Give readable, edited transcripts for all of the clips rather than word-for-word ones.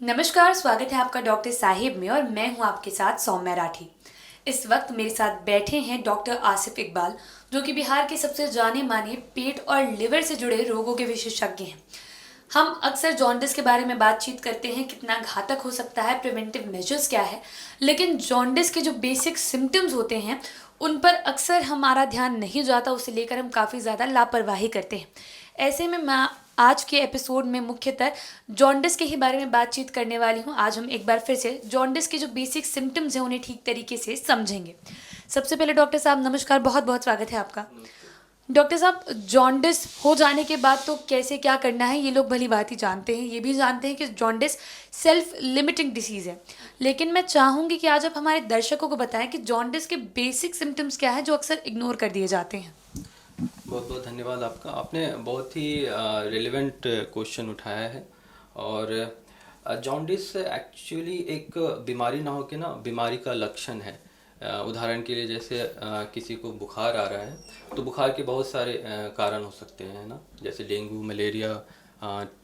नमस्कार, स्वागत है आपका डॉक्टर साहिब में और मैं हूं आपके साथ सौम्या राठी। इस वक्त मेरे साथ बैठे हैं डॉक्टर आसिफ इकबाल, जो कि बिहार के सबसे जाने माने पेट और लिवर से जुड़े रोगों के विशेषज्ञ हैं। हम अक्सर जॉन्डिस के बारे में बातचीत करते हैं, कितना घातक हो सकता है, प्रिवेंटिव मेजर्स क्या है, लेकिन जॉन्डिस के जो बेसिक सिम्टम्स होते हैं उन पर अक्सर हमारा ध्यान नहीं जाता, उसे लेकर हम काफ़ी ज़्यादा लापरवाही करते हैं। ऐसे में मैं आज के एपिसोड में मुख्यतः जॉन्डिस के ही बारे में बातचीत करने वाली हूँ। आज हम एक बार फिर से जॉन्डिस के जो बेसिक सिम्टम्स हैं उन्हें ठीक तरीके से समझेंगे। सबसे पहले डॉक्टर साहब नमस्कार, बहुत बहुत स्वागत है आपका। डॉक्टर साहब, जॉन्डिस हो जाने के बाद तो कैसे क्या करना है ये लोग भली बात ही जानते हैं, ये भी जानते हैं कि जॉन्डिस सेल्फ लिमिटिंग डिसीज़ है, लेकिन मैं चाहूँगी कि आज आप हमारे दर्शकों को बताएं कि जॉन्डिस के बेसिक सिम्टम्स क्या है जो अक्सर इग्नोर कर दिए जाते हैं। बहुत बहुत धन्यवाद आपका। आपने बहुत ही रिलेवेंट क्वेश्चन उठाया है। और जॉन्डिस एक्चुअली एक बीमारी ना हो के ना बीमारी का लक्षण है। उदाहरण के लिए जैसे किसी को बुखार आ रहा है तो बुखार के बहुत सारे कारण हो सकते हैं ना, जैसे डेंगू, मलेरिया,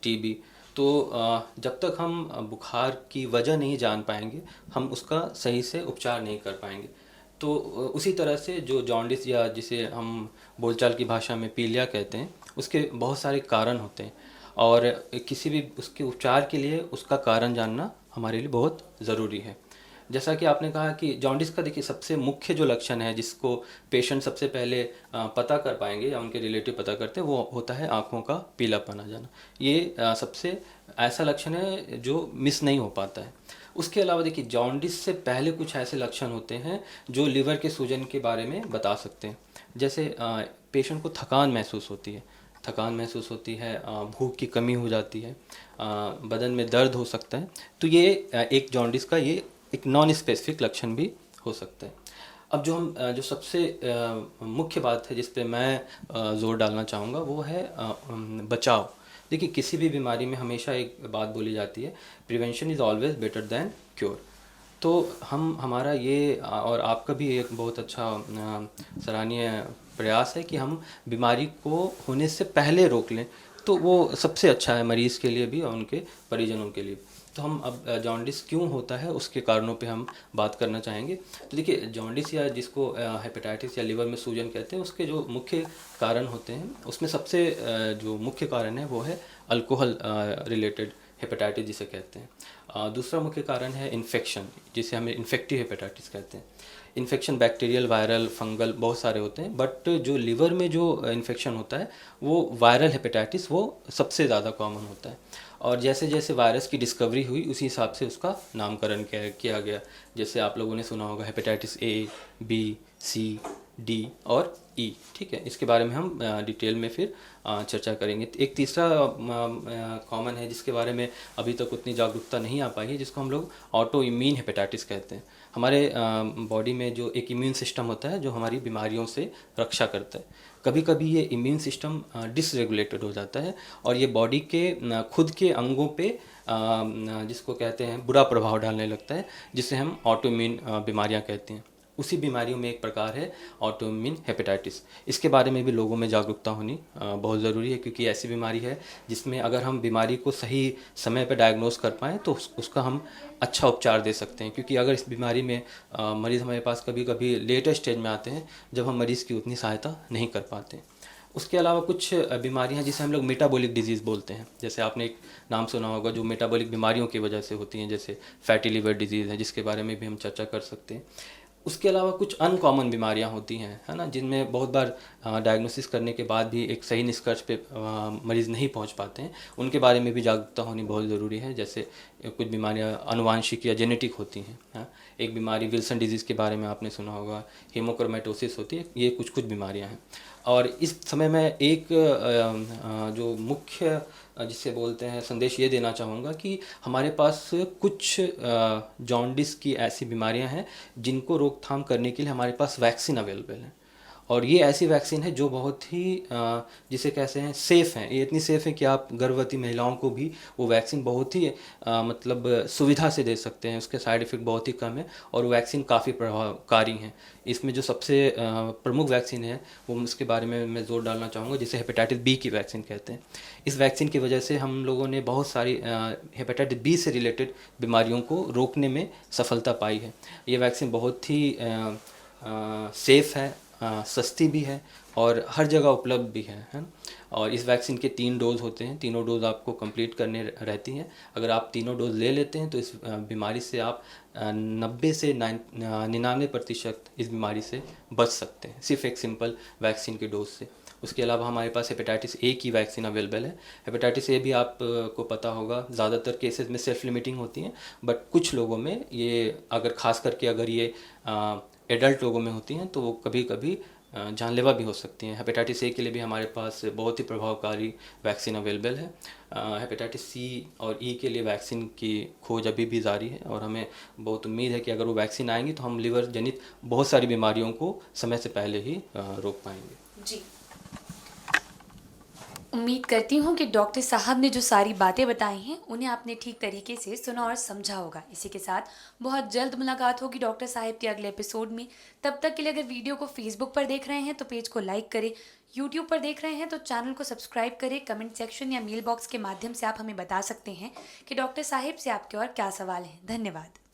टीबी। तो जब तक हम बुखार की वजह नहीं जान पाएंगे हम उसका सही से उपचार नहीं कर पाएंगे। तो उसी तरह से जो जॉन्डिस या जिसे हम बोलचाल की भाषा में पीलिया कहते हैं, उसके बहुत सारे कारण होते हैं और किसी भी उसके उपचार के लिए उसका कारण जानना हमारे लिए बहुत ज़रूरी है। जैसा कि आपने कहा कि जॉन्डिस का देखिए सबसे मुख्य जो लक्षण है जिसको पेशेंट सबसे पहले पता कर पाएंगे या उनके रिलेटिव पता करते हैं, वो होता है आँखों का पीलापन आ जाना। ये सबसे ऐसा लक्षण है जो मिस नहीं हो पाता है। उसके अलावा देखिए जॉन्डिस से पहले कुछ ऐसे लक्षण होते हैं जो लिवर के सूजन के बारे में बता सकते हैं। जैसे पेशेंट को थकान महसूस होती है, भूख की कमी हो जाती है, बदन में दर्द हो सकता है। तो ये एक जॉन्डिस का ये एक नॉन स्पेसिफिक लक्षण भी हो सकता है। अब जो सबसे मुख्य बात है जिस पे मैं ज़ोर डालना चाहूँगा वो है बचाव। देखिए किसी भी बीमारी में हमेशा एक बात बोली जाती है, prevention is always better than cure. तो हमारा ये और आपका भी एक बहुत अच्छा सराहनीय प्रयास है कि हम बीमारी को होने से पहले रोक लें, तो वो सबसे अच्छा है मरीज़ के लिए भी और उनके परिजनों के लिए। तो हम अब जॉन्डिस क्यों होता है उसके कारणों पे हम बात करना चाहेंगे। तो देखिए जॉन्डिस या जिसको हेपेटाइटिस या लिवर में सूजन कहते हैं, उसके जो मुख्य कारण होते हैं उसमें सबसे जो मुख्य कारण है वो है अल्कोहल रिलेटेड हेपेटाइटिस जिसे कहते हैं। दूसरा मुख्य कारण है इन्फेक्शन, जिसे हमें इन्फेक्टिव हेपेटाइटिस कहते हैं। इन्फेक्शन बैक्टीरियल, वायरल, फंगल बहुत सारे होते हैं, बट जो लिवर में जो इन्फेक्शन होता है वो वायरल हेपेटाइटिस वो सबसे ज़्यादा कॉमन होता है। और जैसे जैसे वायरस की डिस्कवरी हुई उसी हिसाब से उसका नामकरण किया गया। जैसे आप लोगों ने सुना होगा hepatitis A, B, C, D और ई। ठीक है, इसके बारे में हम डिटेल में फिर चर्चा करेंगे। एक तीसरा कॉमन है जिसके बारे में अभी तक उतनी जागरूकता नहीं आ पाई है, जिसको हम लोग ऑटो इम्यून हेपेटाइटिस कहते हैं। हमारे बॉडी में जो एक इम्यून सिस्टम होता है जो हमारी बीमारियों से रक्षा करता है, कभी कभी ये इम्यून सिस्टम डिसरेगुलेटेड हो जाता है और ये बॉडी के खुद के अंगों पे जिसको कहते हैं बुरा प्रभाव डालने लगता है, जिसे हम ऑटो इम्यून बीमारियां कहते हैं। उसी बीमारियों में एक प्रकार है ऑटो इम्यून हेपेटाइटिस। इसके बारे में भी लोगों में जागरूकता होनी बहुत ज़रूरी है, क्योंकि ऐसी बीमारी है जिसमें अगर हम बीमारी को सही समय पर डायग्नोस कर पाएँ तो उसका हम अच्छा उपचार दे सकते हैं। क्योंकि अगर इस बीमारी में मरीज़ हमारे पास कभी कभी लेटर स्टेज में आते हैं जब हम मरीज़ की उतनी सहायता नहीं कर पाते। उसके अलावा कुछ बीमारियां जिसे हम लोग मेटाबॉलिक डिजीज़ बोलते हैं, जैसे आपने एक नाम सुना होगा जो मेटाबॉलिक बीमारियों की वजह से होती हैं, जैसे फैटी लिवर डिजीज़ है, जिसके बारे में भी हम चर्चा कर सकते हैं। उसके अलावा कुछ अनकॉमन बीमारियां होती हैं, है ना, जिनमें बहुत बार डायग्नोसिस करने के बाद भी एक सही निष्कर्ष पे मरीज़ नहीं पहुंच पाते हैं। उनके बारे में भी जागरूकता होनी बहुत ज़रूरी है। जैसे कुछ बीमारियां अनुवांशिक या जेनेटिक होती हैं। हाँ, एक बीमारी विल्सन डिजीज़ के बारे में आपने सुना होगा, हीमोक्रोमेटोसिस होती है। ये कुछ बीमारियां हैं। और इस समय मैं एक जो मुख्य जिसे बोलते हैं संदेश ये देना चाहूँगा कि हमारे पास कुछ जॉन्डिस की ऐसी बीमारियां हैं जिनको रोकथाम करने के लिए हमारे पास वैक्सीन अवेलेबल है। और ये ऐसी वैक्सीन है जो बहुत ही जिसे कहते हैं सेफ़ है। ये इतनी सेफ़ है कि आप गर्भवती महिलाओं को भी वो वैक्सीन बहुत ही मतलब सुविधा से दे सकते हैं। उसके साइड इफ़ेक्ट बहुत ही कम है और वो वैक्सीन काफ़ी प्रभावकारी हैं। इसमें जो सबसे प्रमुख वैक्सीन है वो उसके बारे में मैं ज़ोर डालना चाहूँगा, जिसे हेपेटाइटिस बी की वैक्सीन कहते हैं। इस वैक्सीन की वजह से हम लोगों ने बहुत सारी हेपेटाइटिस बी से रिलेटेड बीमारियों को रोकने में सफलता पाई है। ये वैक्सीन बहुत ही सेफ़ है, सस्ती भी है और हर जगह उपलब्ध भी है ना? और इस वैक्सीन के 3 डोज़ होते हैं, तीनों डोज़ आपको कंप्लीट करने रहती हैं। अगर आप तीनों डोज़ ले लेते हैं तो इस बीमारी से आप 90 से 99% इस बीमारी से बच सकते हैं, सिर्फ एक सिंपल वैक्सीन के डोज से। उसके अलावा हमारे पास हेपेटाइटिस ए की वैक्सीन अवेलेबल है। हेपेटाइटिस ए भी आप को पता होगा ज़्यादातर केसेस में सेल्फ लिमिटिंग होती हैं, बट कुछ लोगों में ये अगर ख़ास करके अगर ये एडल्ट लोगों में होती हैं तो वो कभी कभी जानलेवा भी हो सकती हैं। हेपेटाइटिस ए के लिए भी हमारे पास बहुत ही प्रभावकारी वैक्सीन अवेलेबल है। हेपेटाइटिस सी और ई के लिए वैक्सीन की खोज अभी भी जारी है और हमें बहुत उम्मीद है कि अगर वो वैक्सीन आएंगी तो हम लिवर जनित बहुत सारी बीमारियों को समय से पहले ही रोक पाएंगे। जी, उम्मीद करती हूँ कि डॉक्टर साहब ने जो सारी बातें बताई हैं उन्हें आपने ठीक तरीके से सुना और समझा होगा। इसी के साथ बहुत जल्द मुलाकात होगी डॉक्टर साहब के अगले एपिसोड में। तब तक के लिए अगर वीडियो को फेसबुक पर देख रहे हैं तो पेज को लाइक करें, यूट्यूब पर देख रहे हैं तो चैनल को सब्सक्राइब करें। कमेंट सेक्शन या मेल बॉक्स के माध्यम से आप हमें बता सकते हैं कि डॉक्टर साहब से आपके और क्या सवाल हैं। धन्यवाद।